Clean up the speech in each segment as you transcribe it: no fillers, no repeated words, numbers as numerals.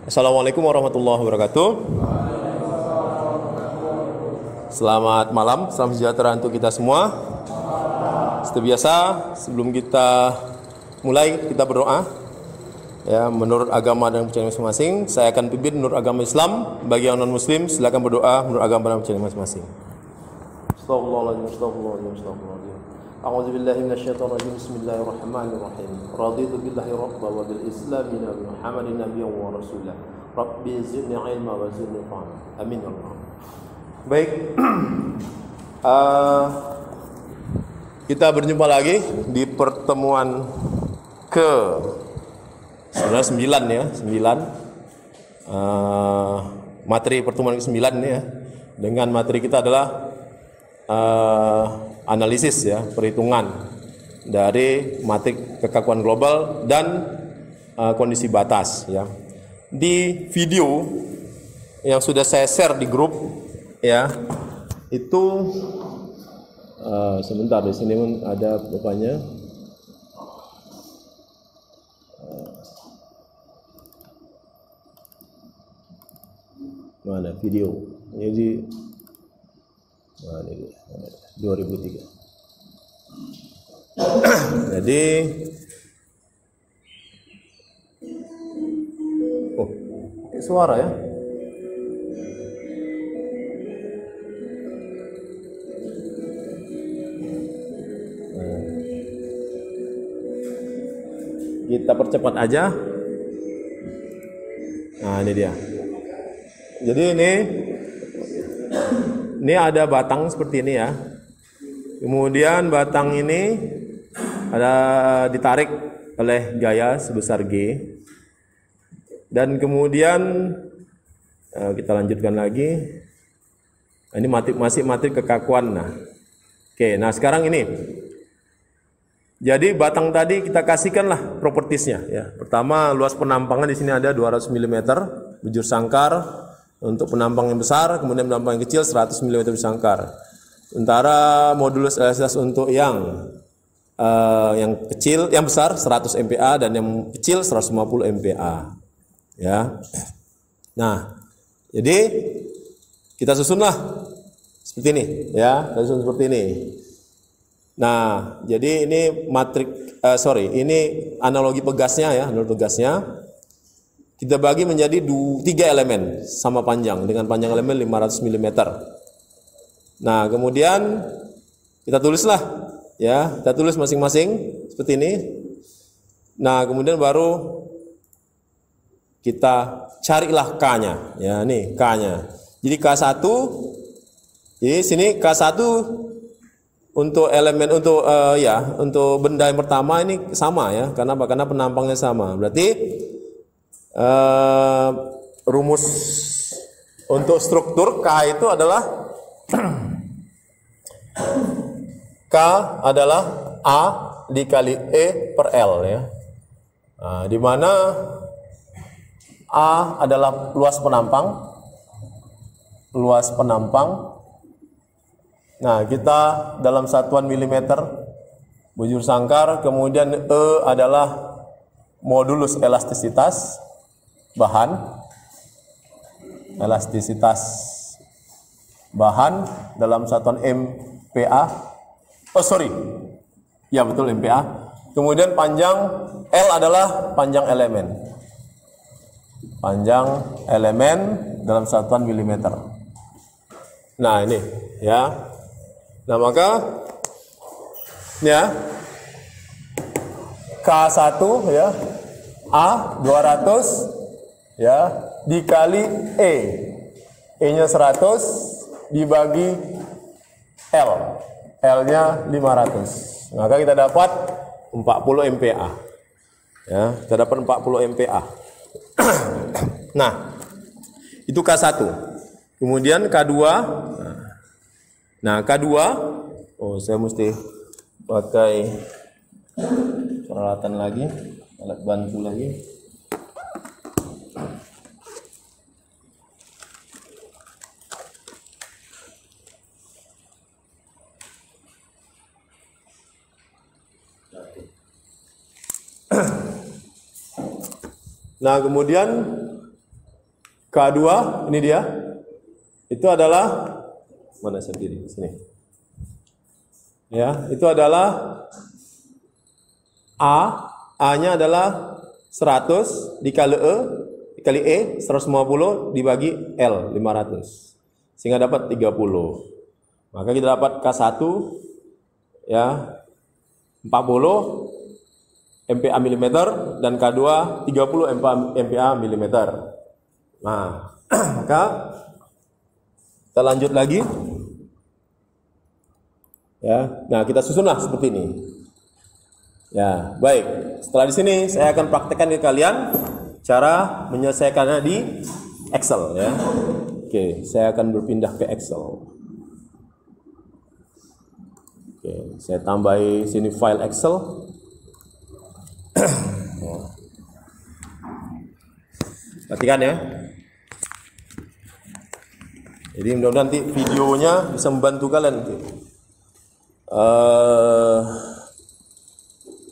Assalamualaikum warahmatullahi wabarakatuh. Selamat malam, salam sejahtera untuk kita semua. Seperti biasa, sebelum kita mulai, kita berdoa. Ya, menurut agama dan kepercayaan masing-masing, saya akan pimpin menurut agama Islam. Bagi yang non-Muslim, silakan berdoa menurut agama dan kepercayaan masing-masing. Astagfirullahaladzim, astagfirullahaladzim, astagfirullahaladzim. A'udzu billahi minasyaitonir rajim. Bismillahirrahmanirrahim. Raditu billahi rabban wa bil islami nabiyyan Muhammadin nabiyyan wa rasulan. Rabbi zidni ilma wa zidni fahma. Amin ya Allah. Baik. Kita berjumpa lagi di pertemuan ke sebenarnya 9 ya, 9. Materi pertemuan ke-9 ini ya. Dengan materi kita adalah analisis ya, perhitungan dari matrik kekakuan global dan kondisi batas ya. Di video yang sudah saya share di grup ya, itu sebentar, di sini ada bapaknya. Mana video? Jadi mana ini? 2003. Jadi suara ya. Kita percepat aja. Nah, ini dia. Jadi ini ada batang seperti ini ya. Kemudian batang ini ada ditarik oleh gaya sebesar G. Dan kemudian kita lanjutkan lagi. Ini masih matrik kekakuan. Nah, oke. Nah sekarang ini. Jadi batang tadi kita kasihkanlah propertiesnya. Ya. Pertama, luas penampangan di sini ada 200 mm, bujur sangkar untuk penampang yang besar, kemudian penampang yang kecil 100 mm bujur sangkar. Sementara modulus elastisitas untuk yang kecil, yang besar 100 MPa dan yang kecil 150 MPa. Ya. Nah, jadi kita susunlah seperti ini, ya, kita susun seperti ini. Nah, jadi ini ini analogi pegasnya ya, analogi pegasnya. Kita bagi menjadi 3 elemen sama panjang dengan panjang elemen 500 mm. Nah, kemudian kita tulislah ya, kita tulis masing-masing seperti ini. Nah, kemudian baru kita carilah K-nya. Ya, nih K-nya. Jadi K1 di sini K1 untuk elemen untuk benda yang pertama ini sama ya, karena penampangnya sama. Berarti rumus untuk struktur K itu adalah K adalah A dikali E per L ya. Nah, di mana A adalah luas penampang. Nah, kita dalam satuan milimeter bujur sangkar, kemudian E adalah modulus elastisitas bahan. Elastisitas bahan dalam satuan MPa. Ya betul, MPa. Kemudian panjang L adalah panjang elemen. Panjang elemen dalam satuan milimeter. Nah, ini ya. Nah, maka ya K1 ya A 200 ya dikali E. E-nya 100 dibagi L. L-nya 500. Maka kita dapat 40 MPa. Ya, kita dapat 40 MPa. Nah, itu K1. Kemudian K2. Nah, K2, saya mesti pakai peralatan lagi, alat bantu lagi. Nah, kemudian K2 ini dia. Itu adalah mana sendiri sini. Ya, itu adalah A-nya adalah 100 dikali E 150 dibagi L 500. Sehingga dapat 30. Maka kita dapat K1 ya 40 MPa mm dan K2 30 MPa mm. Nah, maka kita lanjut lagi. Ya, nah kita susunlah seperti ini. Ya, baik. Setelah di sini saya akan praktekkan ke kalian cara menyelesaikannya di Excel ya. Oke, saya akan berpindah ke Excel. Oke, saya tambahi sini file Excel. Perhatikan ya. Jadi mudah-mudahan nanti videonya bisa membantu kalian nanti.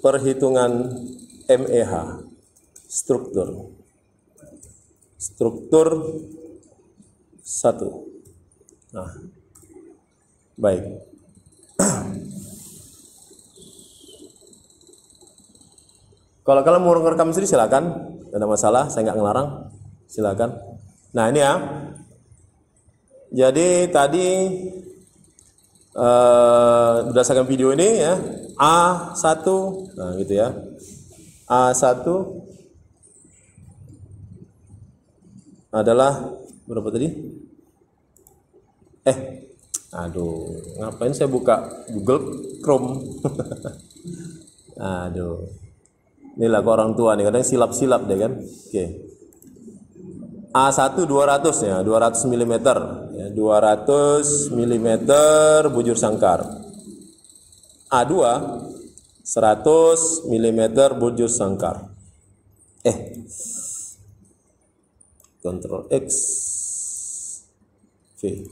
Perhitungan MEH, struktur 1. Nah, baik. Kalau kalian mau rekam sendiri silakan, tidak ada masalah, saya nggak ngelarang, silakan. Nah ini ya, jadi tadi berdasarkan video ini ya, A1, nah gitu ya, A1 adalah berapa tadi? Aduh, ngapain saya buka Google Chrome? Aduh, inilah ke orang tua nih, kadang silap-silap deh kan. Oke. A1 200 ya, 200 mm ya, 200 mm bujur sangkar. A2 100 mm bujur sangkar. Ctrl X V.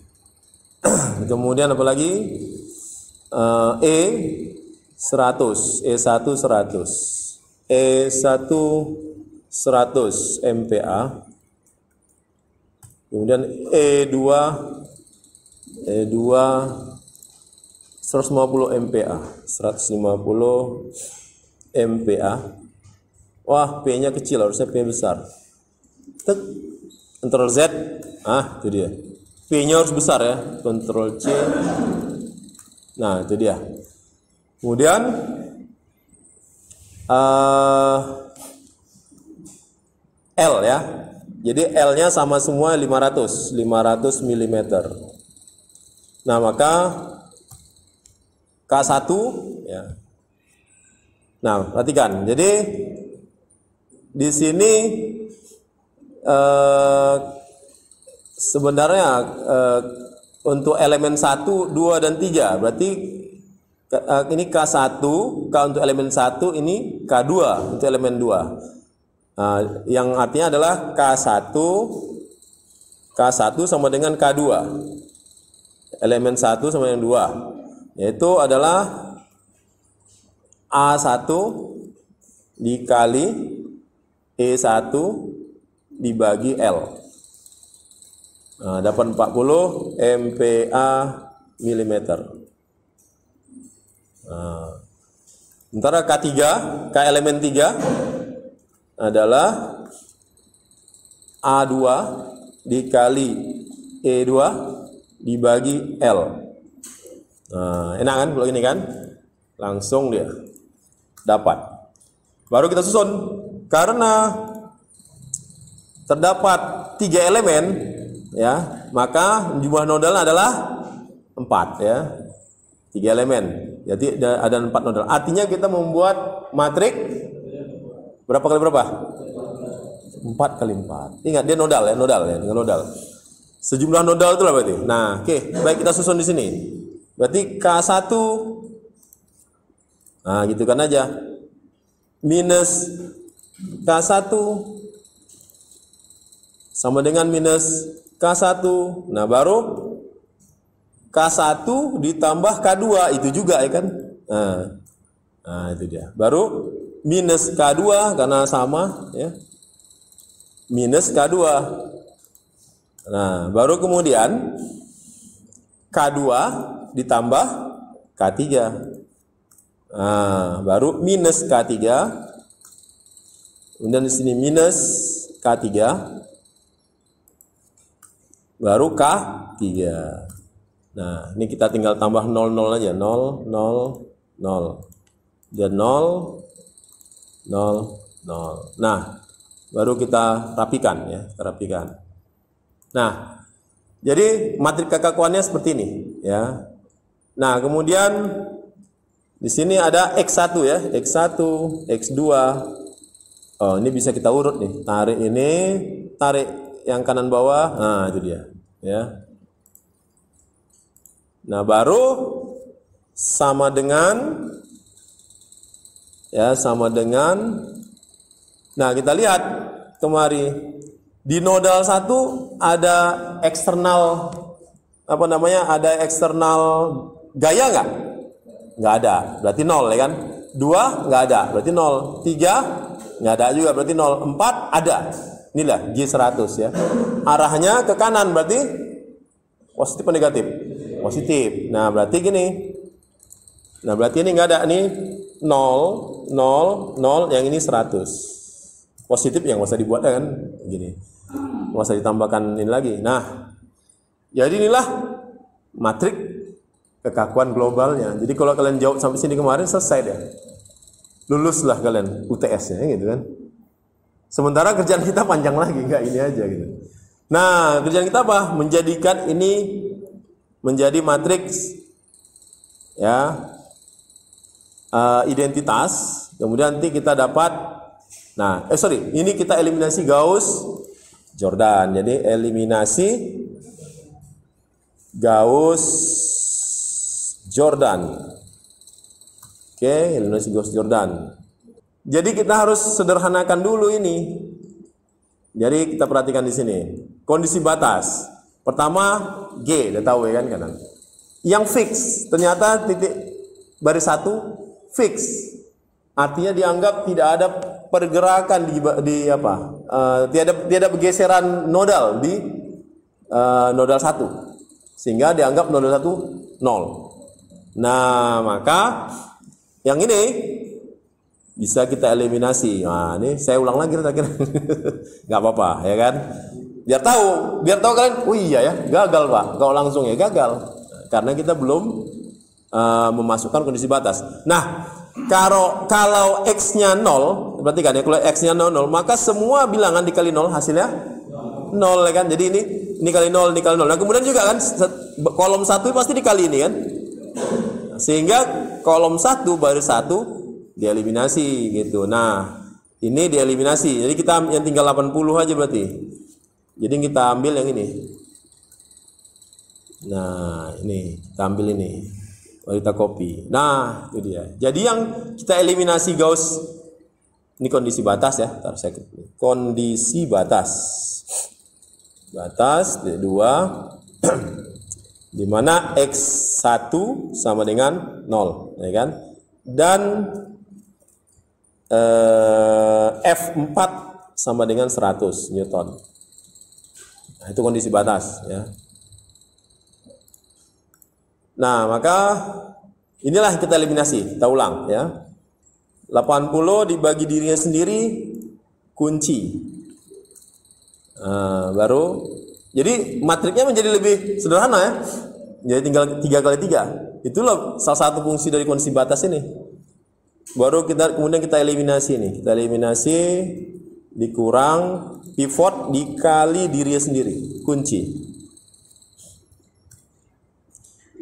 Kemudian apa lagi? E100 100 MPa. Kemudian E2 150 MPa. Wah, P-nya kecil, harusnya P besar. Tek, Ctrl Z. Itu dia. P-nya harus besar ya. Ctrl C. Nah, itu dia. Kemudian L ya. Jadi L-nya sama semua 500 mm. Nah, maka K1 ya. Nah, perhatikan. Jadi di sini sebenarnya untuk elemen 1, 2 dan 3 berarti ini K1, K untuk elemen 1, ini K2 untuk elemen 2. Yang artinya adalah K1 sama dengan K2. Elemen 1 sama dengan 2. Yaitu adalah A1 dikali E1 dibagi L. Dapat 40 MPa mm. Sementara K3, K elemen 3 adalah A2 dikali E2 dibagi L. Enak kan kalau ini kan? Langsung dia dapat. Baru kita susun. Karena terdapat 3 elemen ya, maka jumlah nodalnya adalah 4 ya. 3 elemen. Jadi ada 4 nodal. Artinya kita membuat matrik berapa kali berapa? 4 kali 4. Ingat dia nodal ya, nodal. Sejumlah nodal itu lah berarti. Nah, oke, baik kita susun di sini. Berarti K1 gitu kan aja. Minus K1 sama dengan minus K1. Nah, baru K1 ditambah K2 itu juga ya kan? Nah, itu dia. Baru minus K2 karena sama ya. Minus K2. Nah, baru kemudian K2 ditambah K3. Nah, baru minus K3. Kemudian di sini minus K3. Baru K3. Nah, ini kita tinggal tambah 0, 0 aja. 0, 0, 0. Dan 0, 0, 0. Nah, baru kita rapikan ya, kita rapikan. Nah, jadi matriks kekakuannya seperti ini ya. Nah, kemudian di sini ada X1 ya, X1, X2. Oh, ini bisa kita urut nih. Tarik ini, tarik yang kanan bawah. Nah, itu dia ya. Nah, baru sama dengan ya, sama dengan. Nah, kita lihat kemari di nodal 1 ada eksternal apa namanya? Ada eksternal gaya nggak? Nggak ada, berarti 0 ya kan? 2 nggak ada, berarti 0. 3 nggak ada juga, berarti 0. 4 ada. Inilah G100 ya. Arahnya ke kanan, berarti positif atau negatif? Positif. Nah, berarti gini. Nah, berarti ini nggak ada nih. 0, 0, 0, yang ini 100. Positif yang nggak usah dibuat kan? Gini. Nggak usah ditambahkan ini lagi. Nah, jadi inilah matriks kekakuan globalnya. Jadi kalau kalian jawab sampai sini kemarin, selesai deh. Luluslah kalian UTS-nya gitu kan. Sementara kerjaan kita panjang lagi, nggak ini aja gitu. Nah, kerjaan kita apa? Menjadikan ini menjadi matriks ya, identitas. Kemudian nanti kita dapat, ini kita eliminasi Gauss-Jordan. Jadi eliminasi Gauss-Jordan. Oke, eliminasi Gauss-Jordan. Jadi kita harus sederhanakan dulu ini. Jadi kita perhatikan di sini. Kondisi batas. Pertama G, udah tahu ya kan kanan. Yang fix, ternyata titik baris 1 fix. Artinya dianggap tidak ada pergerakan di apa? Tidak bergeseran nodal di nodal 1. Sehingga dianggap nodal 1 0. Nah, maka yang ini bisa kita eliminasi. Nah, ini saya ulang lagi kira-kira. Nggak apa-apa, ya kan? Biar tahu kalian, oh iya ya, gagal Pak. Kalau langsung ya gagal. Karena kita belum memasukkan kondisi batas. Nah, kalau X-nya 0, perhatikan ya, kalau X-nya 0, maka semua bilangan dikali 0 hasilnya 0 ya kan? Jadi ini kali 0, ini kali 0. Nah, kemudian juga kan kolom 1 pasti dikali ini kan? Sehingga kolom 1 baris 1 dieliminasi gitu. Nah, ini dieliminasi. Jadi kita yang tinggal 80 aja berarti. Jadi kita ambil yang ini. Nah, ini kita ambil ini. Lalu kita copy. Nah, itu dia. Jadi yang kita eliminasi Gauss, ini kondisi batas ya. Ntar saya kondisi batas. Batas 2 di mana X1 sama dengan 0, ya kan? Dan F4 sama dengan 100 Newton. Nah, itu kondisi batas ya. Nah, maka inilah kita eliminasi. Kita ulang ya. 80 dibagi dirinya sendiri kunci. Nah, baru jadi matriknya menjadi lebih sederhana ya. Jadi tinggal 3 kali 3. Itulah salah satu fungsi dari kondisi batas ini. Baru kemudian kita eliminasi nih. Kita eliminasi dikurang pivot dikali dirinya sendiri, kunci.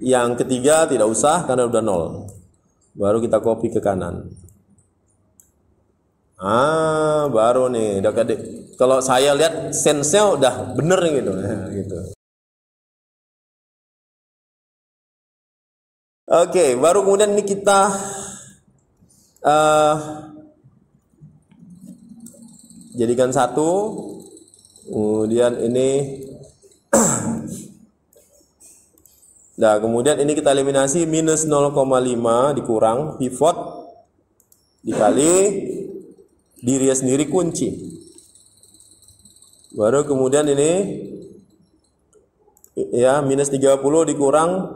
Yang ketiga tidak usah karena udah 0. Baru kita copy ke kanan. Baru nih udah kalau saya lihat sense-nya udah bener gitu. Gitu. Oke, baru kemudian ini kita jadikan 1, kemudian ini nah kemudian ini kita eliminasi minus 0,5 dikurang pivot dikali dirinya sendiri kunci. Baru kemudian ini Ya, minus 30 dikurang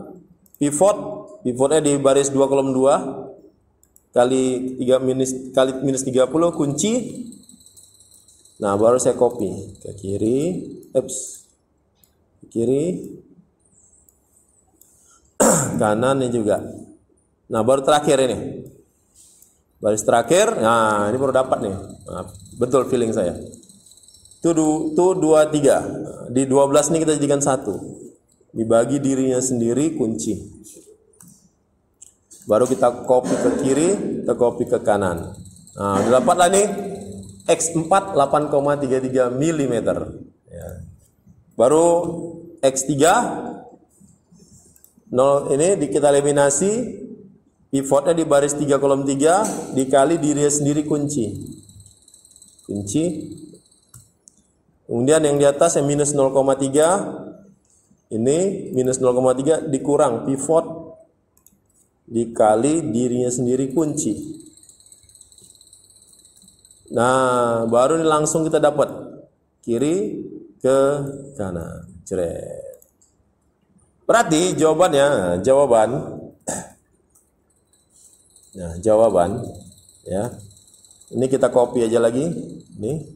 pivot. Pivotnya di baris 2 kolom 2 kali 3 minus 30 kunci. Nah, baru saya copy ke kiri, ke kiri, kanan ini juga. Nah, baru terakhir ini. Baris terakhir, nah ini baru dapat nih. Nah, betul feeling saya. Itu 23. Di 12 ini kita jadikan 1. Dibagi dirinya sendiri kunci. Baru kita copy ke kiri, kita copy ke kanan. Nah, udah dapatlah nih X4 8,33 mm. Ya. Baru X3 0 ini kita eliminasi, pivotnya di baris 3 kolom 3 dikali dirinya sendiri kunci. Kunci. Kemudian yang di atas yang minus 0,3 ini minus 0,3 dikurang pivot dikali dirinya sendiri kunci. Nah, baru ini langsung kita dapat kiri ke kanan. Jret. Berarti jawaban ya. Ini kita copy aja lagi. Nih.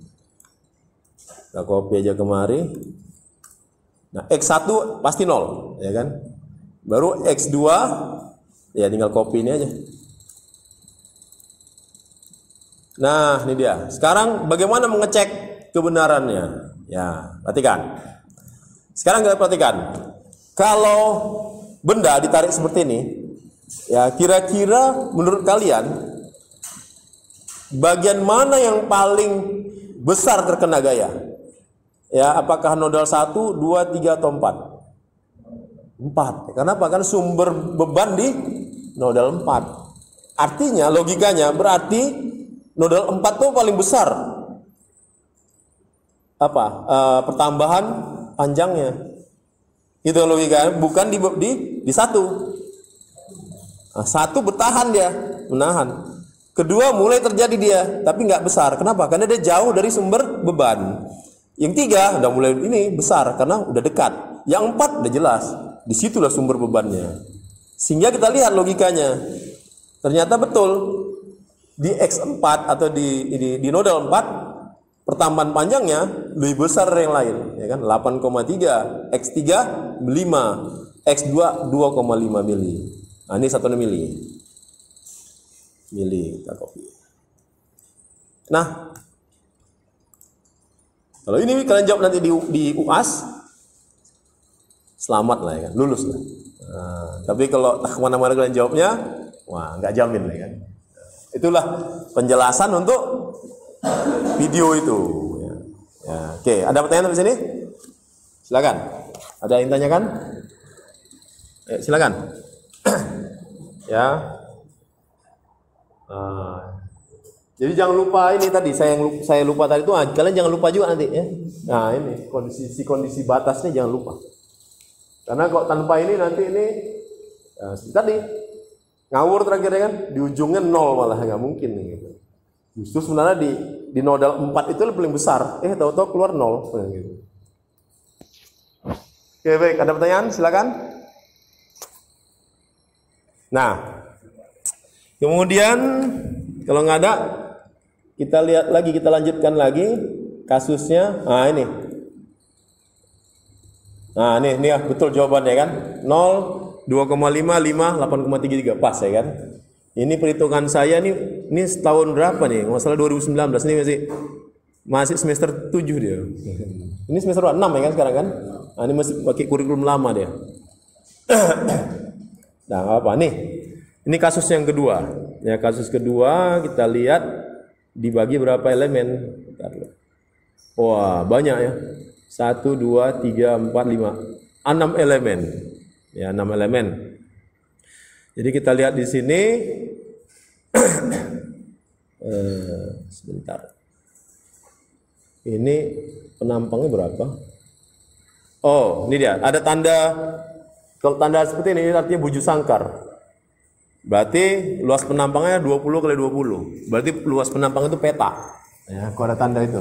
Kita copy aja kemari. Nah, X1 pasti 0, ya kan? Baru X2 ya tinggal copy ini aja. Nah, ini dia. Sekarang bagaimana mengecek kebenarannya? Ya, perhatikan. Sekarang kita perhatikan. Kalau benda ditarik seperti ini, ya kira-kira menurut kalian bagian mana yang paling besar terkena gaya? Ya, apakah nodal 1, 2, 3 atau 4? 4. Kenapa? Karena sumber beban di nodal 4. Artinya logikanya berarti nodal 4 itu paling besar. Apa? Pertambahan panjangnya. Itu logikanya, bukan di 1. Nah, 1 bertahan dia, menahan. Kedua mulai terjadi dia, tapi nggak besar. Kenapa? Karena dia jauh dari sumber beban. Yang 3 udah mulai ini besar karena udah dekat. Yang 4 udah jelas, disitulah sumber bebannya. Sehingga kita lihat logikanya. Ternyata betul di X4 atau di nodal 4 pertambahan panjangnya lebih besar dari yang lain, ya kan? 8,3, X3 5, X2 2,5 mili. Nah, ini 1 mili. Kita copy. Nah, kalau ini kalian jawab nanti di UAS, selamat lah ya kan, lulus lah. Nah, tapi kalau kemana-mana kalian jawabnya, wah nggak jamin lah kan. Itulah penjelasan untuk video itu. Ya, oke, ada pertanyaan di sini? Silakan. Ada yang tanyakan? Silakan. Ya. Jadi jangan lupa ini tadi saya lupa tadi itu. Kalian jangan lupa juga nanti ya. Nah ini kondisi batasnya jangan lupa. Karena kok tanpa ini nanti ini tadi ngawur terakhir ya kan, di ujungnya 0 malah nggak mungkin nih, gitu. Justru sebenarnya di nodal 4 itu paling besar, tahu-tahu keluar 0 gitu. Oke, baik, ada pertanyaan? Silakan. Nah, kemudian kalau nggak ada, kita lihat lagi, kita lanjutkan lagi kasusnya. Nah ini. Nah ini ya betul jawabannya kan, 0, 2,5, 5, 8,33 pas ya kan. Ini perhitungan saya nih, ini setahun berapa nih? Masalah 2019 ini masih semester 7 dia. Ini semester 6 ya kan sekarang kan? Nah, ini masih pakai kurikulum lama dia. Nah, apa nih? Ini kasus yang kedua. Ya, kasus kedua kita lihat dibagi berapa elemen. Wah, banyak ya. 1, 2, 3, 4, 5. 6 elemen. Ya, 6 elemen. Jadi kita lihat di sini sebentar. Ini penampangnya berapa? Oh, ini dia. Ada tanda. Kalau tanda seperti ini artinya buju sangkar. Berarti luas penampangnya 20 kali 20. Berarti luas penampang itu peta. Ya, kalau ada tanda itu.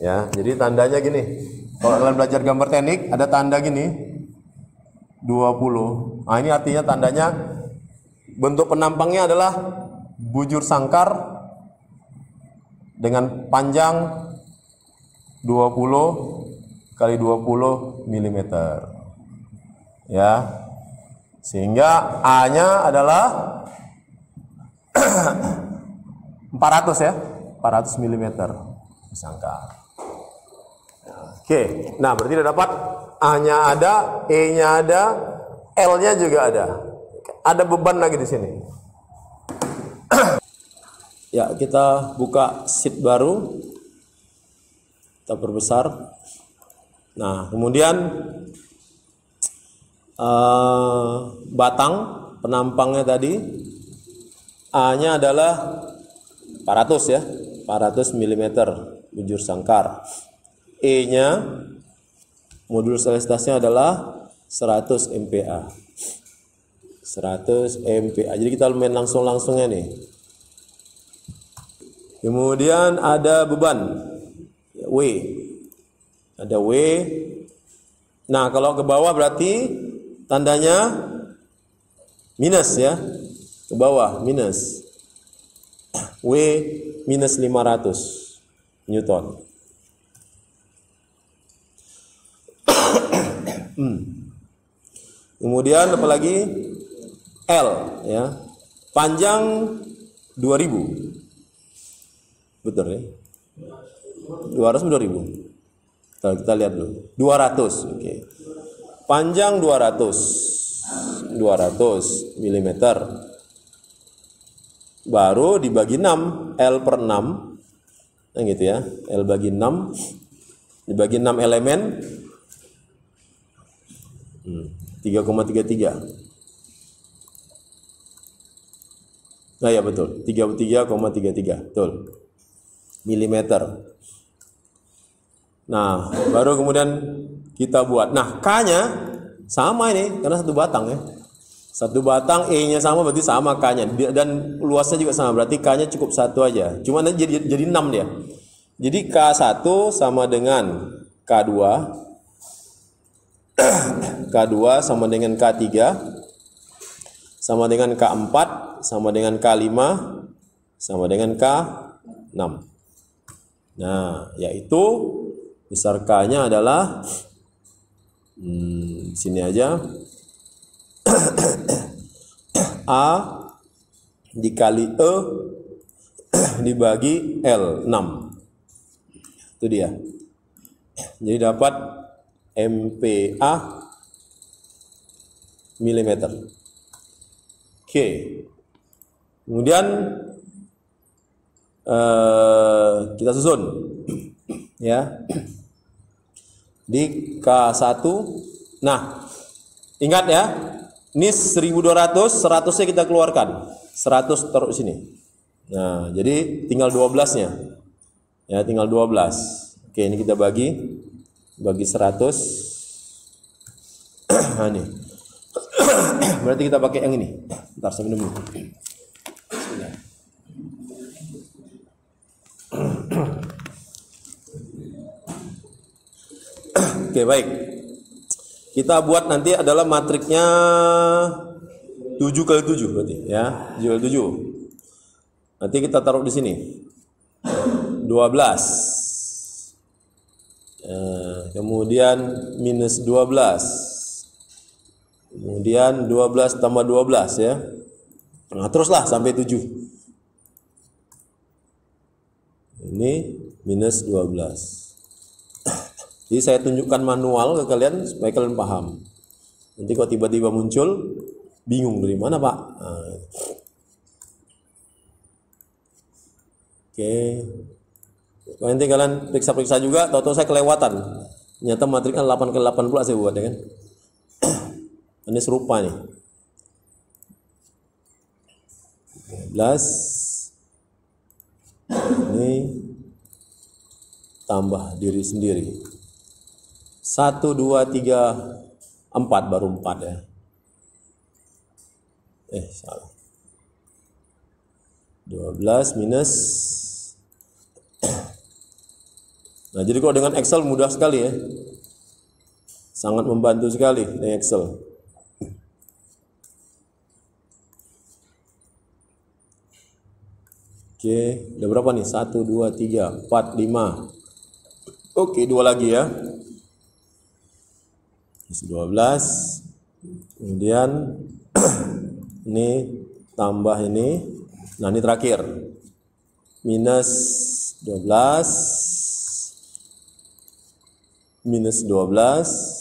Ya, jadi tandanya gini. Kalau kalian belajar gambar teknik, ada tanda gini, 20. Nah, ini artinya tandanya bentuk penampangnya adalah bujur sangkar dengan panjang 20 kali 20 mm. Ya. Sehingga A-nya adalah 400 ya. 400 mm sangkar. Oke. Nah, berarti udah dapat A-nya ada, E-nya ada, L-nya juga ada. Ada beban lagi di sini. Ya, kita buka sheet baru. Kita perbesar. Nah, kemudian batang penampangnya tadi A-nya adalah 400 ya, 400 mm bujur sangkar. E-nya modul stabilitasnya adalah 100 MPa. 100 MPa. Jadi kita main langsung-langsungnya nih. Kemudian ada beban W. Ada W. Nah, kalau ke bawah berarti tandanya minus ya. Ke bawah minus. W minus 500 Newton. Kemudian apa lagi? L ya. Panjang 2000. Betul ya? 200 2000. Kita lihat dulu. 200. Oke. Panjang 200 mm. Baru dibagi 6, L per 6. Nah gitu ya. L bagi 6. Dibagi 6 elemen. 3,33. Nah ya betul, 33,33, betul. Milimeter. Nah, baru kemudian kita buat. Nah, K-nya sama ini karena satu batang ya. Satu batang, E-nya sama berarti sama K-nya, dan luasnya juga sama, berarti K-nya cukup satu aja. Cuma nanti jadi 6 dia. Jadi K1 sama dengan K2. K2 sama dengan K3, sama dengan K4, sama dengan K5, sama dengan K6. Nah, yaitu besar K-nya adalah sini aja A dikali E dibagi L 6. Itu dia. Jadi dapat MPa milimeter. Oke. Kemudian kita susun ya. Di K1. Nah, ingat ya. Ini 1200, 100-nya kita keluarkan. 100 taruh sini. Nah, jadi tinggal 12-nya. Ya, tinggal 12. Oke, ini kita bagi 100. Nah, ini. Berarti kita pakai yang ini. Bentar, saya minum dulu. Oke, baik. Kita buat nanti adalah matriknya 7 kali 7 berarti ya. 7 kali 7. Nanti kita taruh di sini. 12. Kemudian minus 12. Kemudian 12 tambah 12 ya. Nah, teruslah sampai 7. Ini minus 12. Jadi saya tunjukkan manual ke kalian supaya kalian paham. Nanti kalau tiba-tiba muncul, bingung dari mana Pak? Nah. Oke. Nanti kalian periksa-periksa juga, tahu-tahu saya kelewatan. Ternyata matriknya 8 kali 8 pula saya buat ya kan. Ini serupa nih. 12. Ini tambah diri sendiri. 1, 2, 3, 4 baru 4 ya. Salah. 12 minus. Nah, jadi kalau dengan Excel mudah sekali ya. Sangat membantu sekali di Excel. Oke, udah berapa nih? 1, 2, 3, 4, 5. Oke, 2 lagi ya. 12. Kemudian ini tambah ini. Nah, ini terakhir. Minus 12. Minus 12.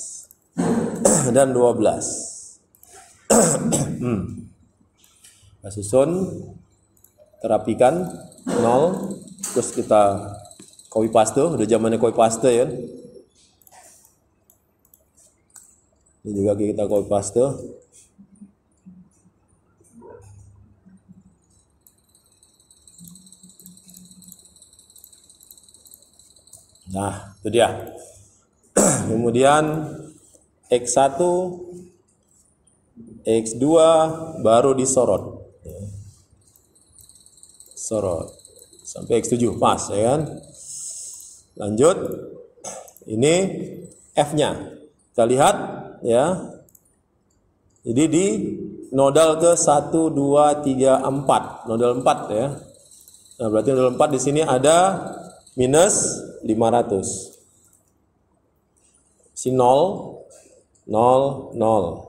Dan 12. Kita susun, terapikan 0, terus kita copy paste, udah zamannya copy paste ya. Ini juga kita copy paste. Nah, itu dia. Kemudian X1, X2 baru disorot. Sorot sampai X7 pas ya kan. Lanjut, ini F-nya kita lihat ya. Jadi di nodal ke 1, 2, 3, 4, nodal 4 ya. Nah, berarti nodal 4 di sini ada minus 500. Si 0, 0, 0,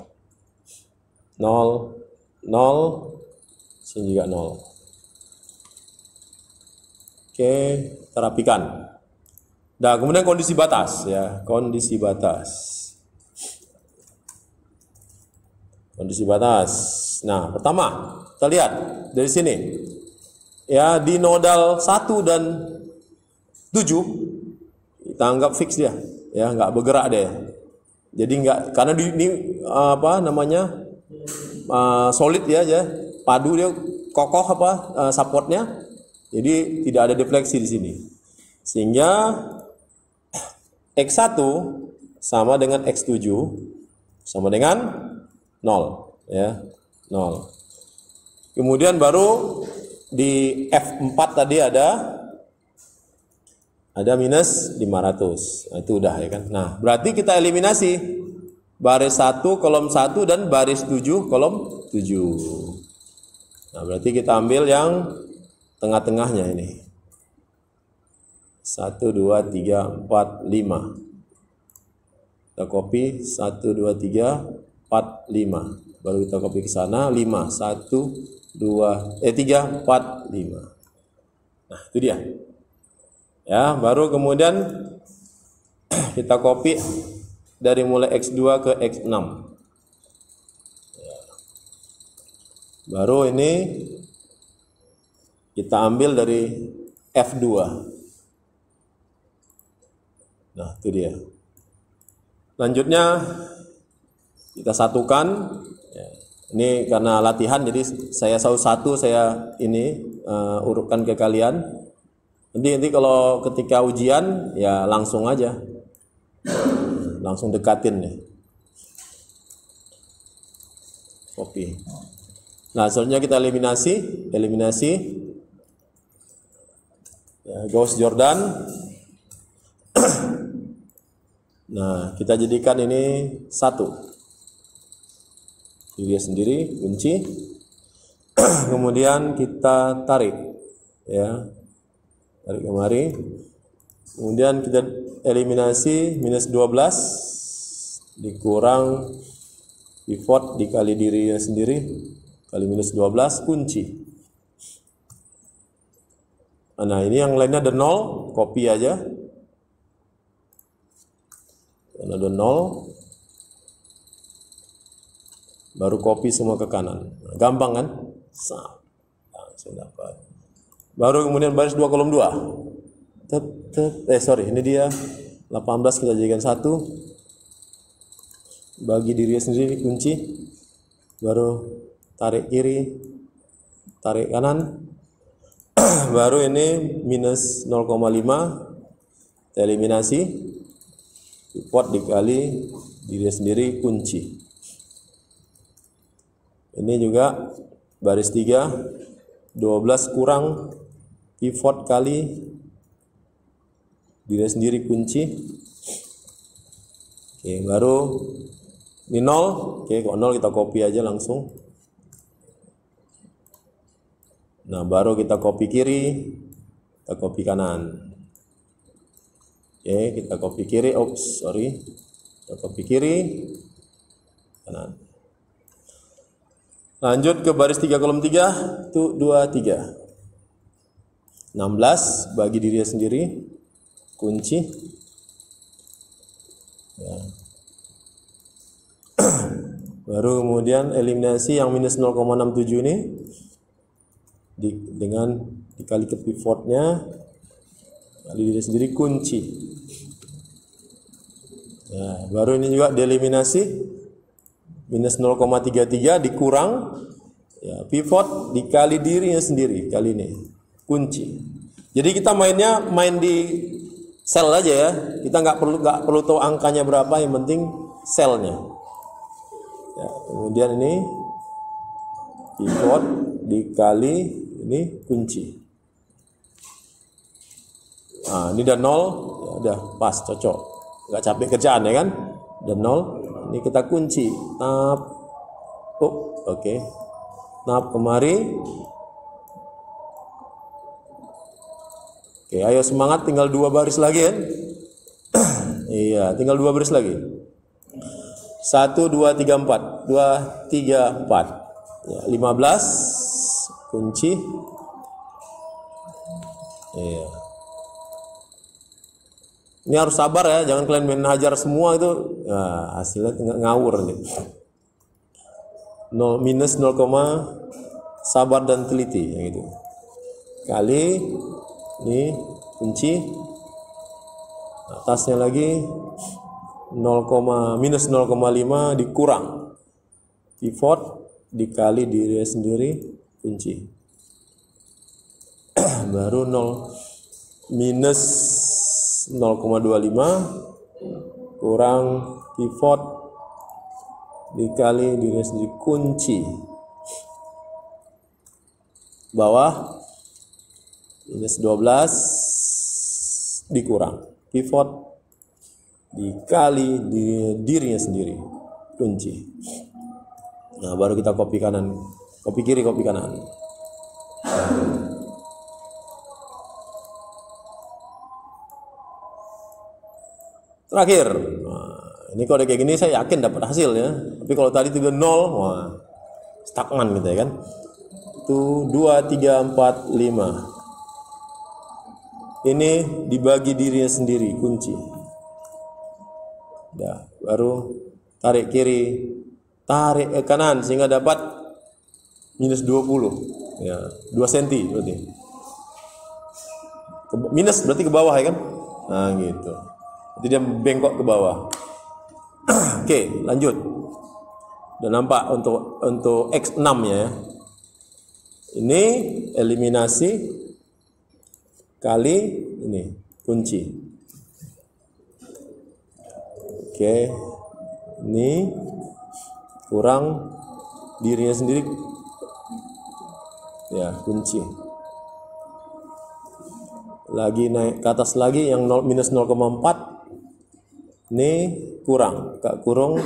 0, 0, sini juga 0. Oke, terapikan. Nah, kemudian kondisi batas ya, kondisi batas. Kondisi batas. Nah, pertama, kita lihat dari sini. Ya, di nodal 1 dan 7 kita anggap fix dia, ya, nggak bergerak deh. Jadi nggak, karena ini apa namanya? Solid ya aja, padu dia, kokoh apa supportnya. Jadi tidak ada defleksi di sini. Sehingga X1 sama dengan X7 sama dengan 0 ya, 0. Kemudian baru di F4 tadi ada minus 500. Nah, itu udah ya kan. Nah, berarti kita eliminasi baris 1 kolom 1 dan baris 7 kolom 7. Nah, berarti kita ambil yang tengah-tengahnya ini. 1, 2, 3, 4, 5. Kita copy 1, 2, 3, 4, 5. Baru kita copy ke sana 5, 1, 2, 3, 4, 5. Nah, itu dia. Ya, baru kemudian kita copy dari mulai X2 ke X6. Ya. Baru ini kita ambil dari F2. Nah, itu dia. Lanjutnya kita satukan. Ya. Ini karena latihan, jadi saya satu saya ini urutkan ke kalian. Nanti kalau ketika ujian ya langsung aja, langsung dekatin nih. Copy. Nah, selanjutnya kita eliminasi. Ya, Gauss Jordan. Nah, kita jadikan ini 1. Dia sendiri kunci. Kemudian kita tarik, ya. Tarik kemari. Kemudian kita eliminasi minus 12 dikurang pivot dikali dirinya sendiri kali minus 12 kunci. Nah, ini yang lainnya ada 0, copy aja. Karena ada 0, baru copy semua ke kanan. Nah, gampang kan? Langsung dapat. Baru kemudian baris 2 kolom 2. Ini dia 18 kita jadikan 1. Bagi dirinya sendiri kunci. Baru tarik kiri, tarik kanan. Baru ini minus 0,5 eliminasi. Pivot dikali dirinya sendiri kunci. Ini juga baris 3, 12 kurang pivot kali dirinya sendiri kunci. Oke, baru ini 0. Oke, kok 0 kita copy aja langsung. Nah, baru kita copy kiri, kita copy kanan. Oke, kita copy kiri. Sorry. Kita copy kiri, kanan. Lanjut ke baris 3 kolom 3, 1, 2, 3. 16 bagi dirinya sendiri, kunci. Ya. Baru kemudian eliminasi yang minus 0,67 ini dengan dikali ke pivotnya, kali diri sendiri, kunci. Ya, baru ini juga dieliminasi minus 0,33 dikurang, ya, pivot dikali dirinya sendiri, kali ini kunci. Jadi kita main di sel aja ya, kita nggak perlu tahu angkanya berapa, yang penting selnya. Ya, kemudian ini pivot dikali ini kunci. Nah, ini udah 0, ya udah pas, cocok, nggak capek kerjaan ya kan, udah 0. Ini kita kunci, tap, oke, tap kemari. Oke, ayo semangat, tinggal 2 baris lagi kan? Iya, tinggal 2 baris lagi. 1, 2, 3, 4, 2, 3, 4. Ya, 15 kunci. Iya. Ini harus sabar ya, jangan kalian main hajar semua itu, nah, hasilnya ngawur nih. 0 minus 0, sabar dan teliti, ya gitu. Kali ini kunci, atasnya lagi 0, minus 0,5 dikurang pivot dikali diri sendiri, kunci. Baru 0 minus 0,25 kurang pivot dikali diri sendiri, kunci. Bawah minus 12 dikurang pivot dikali dirinya sendiri, kunci. Nah, baru kita copy kanan, copy kiri, copy kanan. Terakhir, nah, ini kalau kayak gini saya yakin dapat hasil ya. Tapi kalau tadi 3, 0, wah, stagnan gitu ya kan. 1, 2, 3, 4, 5. Ini dibagi dirinya sendiri, kunci. Nah, baru tarik kiri, tarik kanan sehingga dapat minus 20. Ya, 2 cm berarti. Minus berarti ke bawah ya kan? Nah, gitu. Jadi dia bengkok ke bawah. Oke, lanjut. Udah nampak untuk X6 ya. Ini eliminasi kali ini kunci. Oke. Ini kurang dirinya sendiri. Ya, kunci. Lagi naik ke atas lagi yang minus 0,4. Ini kurang, kurung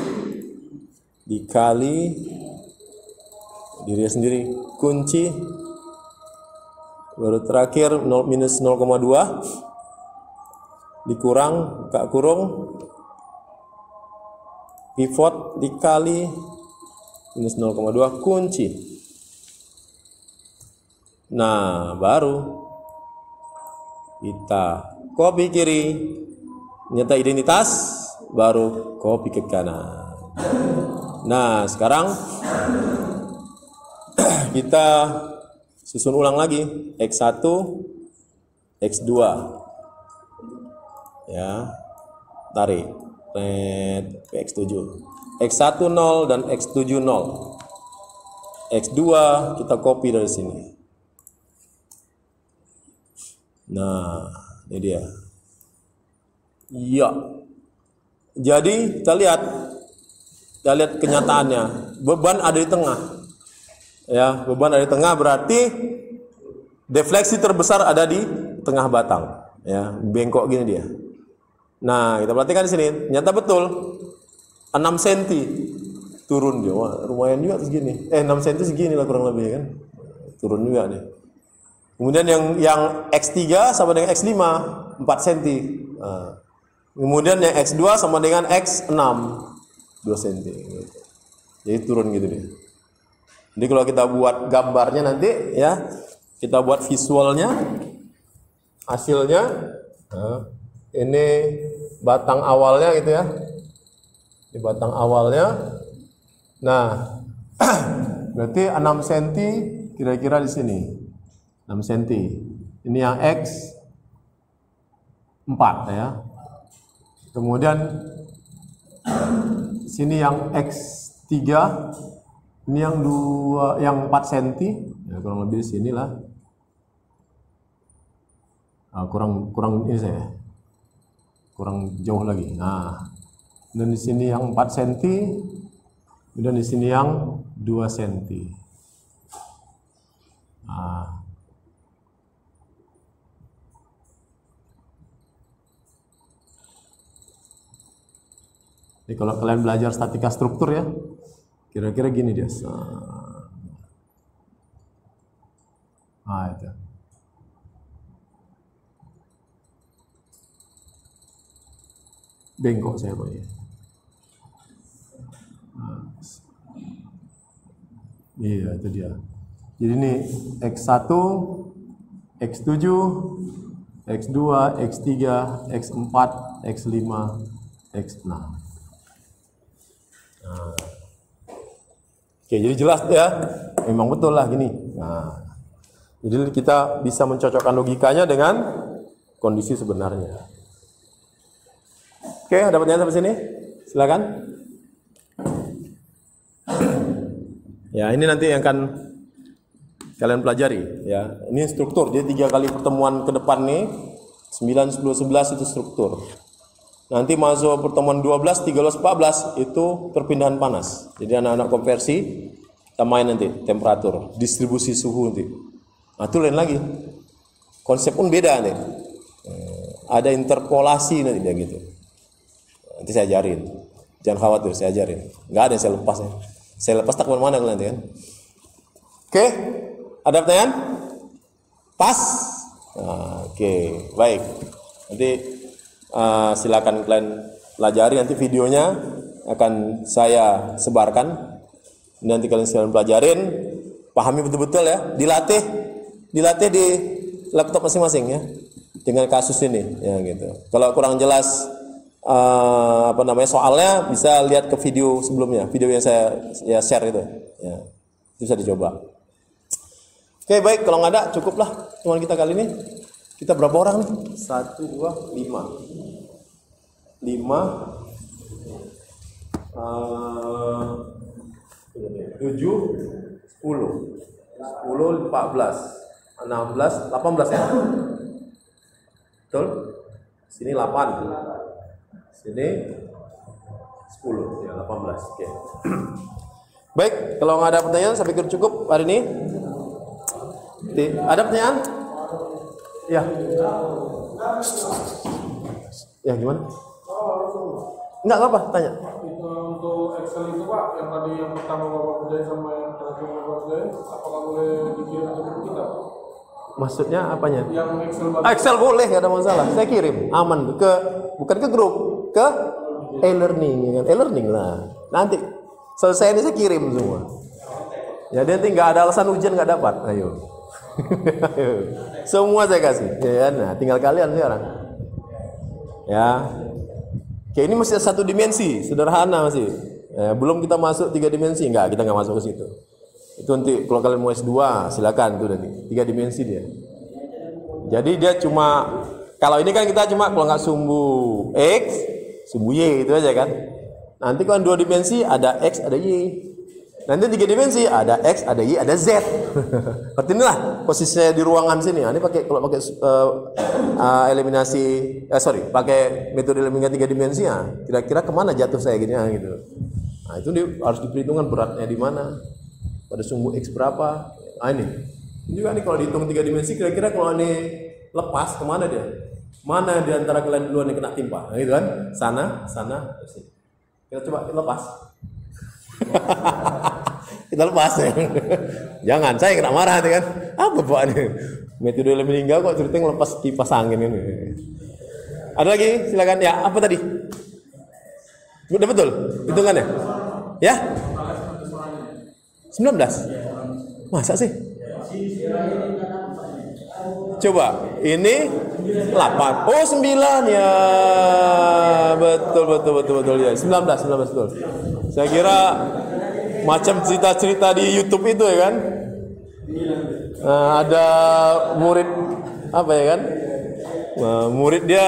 dikali dirinya sendiri, kunci. Baru terakhir minus 0,2 dikurang, kurung pivot dikali minus 0,2, kunci. Nah, baru kita copy kiri, nyata identitas, baru copy ke kanan. Nah, sekarang kita susun ulang lagi X1, X2. Ya. Tarik. X7. X1 0 dan X7 0. X2 kita copy dari sini. Nah, ini dia. Iya. Jadi kita lihat kenyataannya. Beban ada di tengah. Ya, beban ada di tengah berarti defleksi terbesar ada di tengah batang. Ya, bengkok gini dia. Nah, kita perhatikan di sini, nyata betul. 6 cm turun dia. Wah, lumayan juga segini. 6 cm segini lah kurang lebih kan. Turun juga nih. Kemudian yang X3 sama dengan X5 4 cm. Nah, kemudian yang X2 sama dengan X6 2 cm gitu. Jadi turun gitu deh. Jadi kalau kita buat gambarnya nanti ya, kita buat visualnya, hasilnya. Nah, ini batang awalnya gitu ya. Ini batang awalnya. Nah, berarti 6 cm kira-kira di sini. 6 cm. Ini yang X 4 ya. Kemudian sini yang X3, ini yang 4 cm. Ya, kurang lebih di sinilah. Kurang ini saya. Kurang jauh lagi. Nah, dan di sini yang 4 cm. Kemudian di sini yang 2 cm. Nah, jadi kalau kalian belajar statika struktur ya, kira-kira gini dia. Nah, itu. Bengkok saya Pak ya. Iya, itu dia. Jadi ini X1, X7, X2, X3, X4, X5, X6. Nah. Oke, jadi jelas ya. Memang betul lah gini. Nah, jadi kita bisa mencocokkan logikanya dengan kondisi sebenarnya. Oke, ada pertanyaan sampai sini? Silakan. Ya, ini nanti yang akan kalian pelajari ya. Ini struktur. Jadi 3 kali pertemuan ke depan nih 9, 10, 11 itu struktur. Nanti masuk pertemuan 12, 13, 14 itu perpindahan panas. Jadi anak-anak konversi kita main nanti temperatur, distribusi suhu nanti. Nah, itu lain lagi. Konsep pun beda nih. Ada interpolasi nanti dia gitu. Nanti saya ajarin. Jangan khawatir, saya ajarin. Nggak ada yang saya lepas ya. Saya lepas tak kemana-mana nanti kan. Oke, ada pertanyaan? Pas? Nah, oke, baik. Nanti silakan kalian pelajari, nanti videonya akan saya sebarkan. Nanti kalian silakan pelajarin, pahami betul-betul ya, dilatih di laptop masing-masing ya, dengan kasus ini ya gitu. Kalau kurang jelas soalnya bisa lihat ke video sebelumnya, video yang saya share itu ya, bisa dicoba. Oke, baik, kalau nggak ada cukuplah teman kita kali ini. Kita berapa orang nih? 1, 2, 5 7, 10, 14, 16, 18 ya? Betul? Sini 8, sini 10, ya 18. Oke. Baik, kalau nggak ada pertanyaan, saya pikir cukup hari ini. Ada pertanyaan? Ya. Ya gimana? Enggak apa, tanya. Untuk Excel itu Pak, yang tadi yang pertama Bapak kerjain sama yang terakhir Bapak kerjain, apakah boleh dikirim ke grup kita? Maksudnya apanya? Yang Excel Excel boleh, nggak ada masalah. Saya kirim, aman. Bukan ke grup, ke e-learning, e-learning lah. Nanti selesai ini saya kirim semua. Ya nanti nggak ada alasan ujian nggak dapat. Ayo. Semua saya kasih. Ya, nah, tinggal kalian sekarang. Ya. Oke, ini masih 1 dimensi, sederhana masih. Ya, belum kita masuk 3 dimensi, kita nggak masuk ke situ. Itu nanti kalau kalian mau S2, silakan itu nanti 3 dimensi dia. Jadi dia cuma, kalau ini kan kita cuma kalau nggak sumbu X, sumbu Y itu aja kan. Nanti kalau 2 dimensi ada X, ada Y. Nanti 3 dimensi ada X, ada Y, ada Z. Seperti inilah posisinya di ruangan sini. Ini kalau pakai pakai metode eliminasi 3 dimensi ya. Kira-kira kemana jatuh saya gini gitu. Nah itu harus diperhitungkan beratnya di mana. Pada sumbu X berapa? Nah ini juga nih kalau dihitung 3 dimensi, kira-kira kalau ini lepas kemana dia? Mana di antara kalian duluan yang kena timpa? Nah gitu kan? Sana, sini. Kita coba kita lepas. Kita lepas ya. Jangan, saya kena marah kan. Apa Pak ini? Metode meninggal kok ceritanya ngelepas kipas angin ini. Ada lagi? Silakan. Ya, apa tadi? Udah betul hitungannya? Ya? 19? Masa sih? Coba, ini 8. Oh, 9 ya. Betul ya. 19 betul. Saya kira macam cerita-cerita di YouTube itu ya kan? Nah, ada murid apa ya kan? Nah, murid dia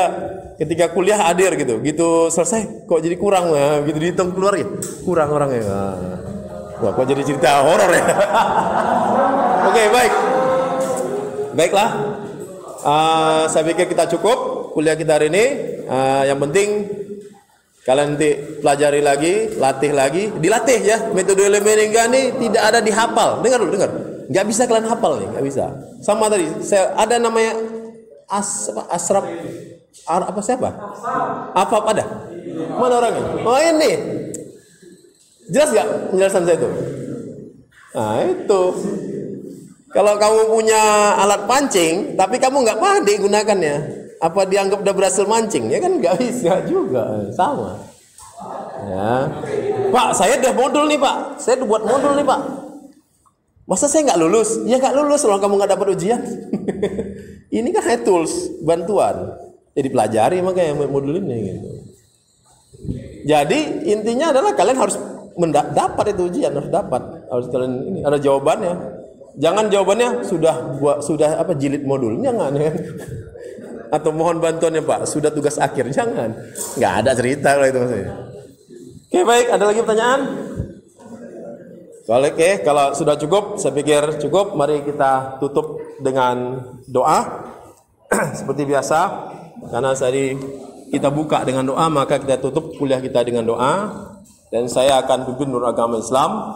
ketika kuliah hadir gitu selesai kok jadi kurang ya, gitu dihitung keluar ya kurang orangnya. Nah, wah, kok jadi cerita horor ya? Oke, baiklah. Saya pikir kita cukup kuliah kita hari ini. Yang penting kalian nanti pelajari lagi, latih lagi, dilatih ya. Metode Lemeringga ini tidak ada dihafal. Dengar. Nggak bisa kalian hafal nih, nggak bisa. Sama tadi, saya ada namanya Asraf. Apa siapa? Apa ada? Mana orangnya? Oh ini. Jelas nggak penjelasan saya itu? Nah itu. Kalau kamu punya alat pancing, tapi kamu nggak pandai gunakannya, apa dianggap udah berhasil mancing? Ya kan nggak bisa juga, sama. Ya, Pak, saya udah modul nih Pak, saya udah buat modul nih Pak. Masa saya nggak lulus? Ya nggak lulus kalau kamu nggak dapat ujian. Ini kan high tools, bantuan. Jadi pelajari makanya modul ini. Gitu. Jadi intinya adalah kalian harus dapat itu ujian, harus kalian ini ada jawabannya. Jangan jawabannya sudah apa jilid modul, jangan ya. Atau mohon bantuannya Pak, sudah tugas akhir, jangan. Nggak ada cerita kalau itu maksudnya. Oke, baik, ada lagi pertanyaan? Oke, kalau sudah cukup, saya pikir cukup. Mari kita tutup dengan doa seperti biasa. Karena tadi kita buka dengan doa, maka kita tutup kuliah kita dengan doa. Dan saya akan pimpin menurut agama Islam.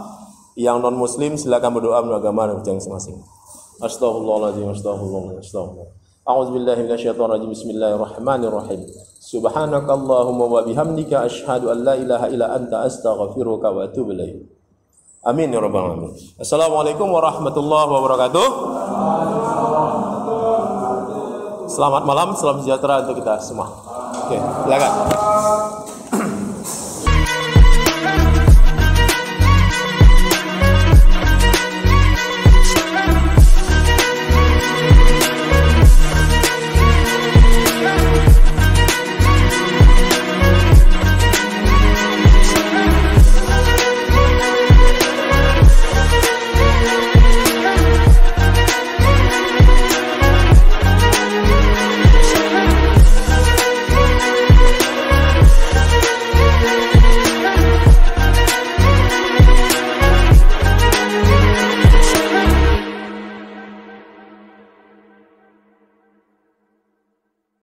Yang non muslim silakan berdoa menurut agama dan masing-masing. Astaghfirullahaladzim, astaghfirullah. A'udzubillahi minasyaitonir rajim. Bismillahirrahmanirrahim. Subhanakallahumma wa bihamdika asyhadu an la ilaha illa anta astaghfiruka wa atubu ilaik. Amin ya rabbal alamin. Assalamualaikum warahmatullahi wabarakatuh. Selamat malam, salam sejahtera untuk kita semua. Oke, silakan.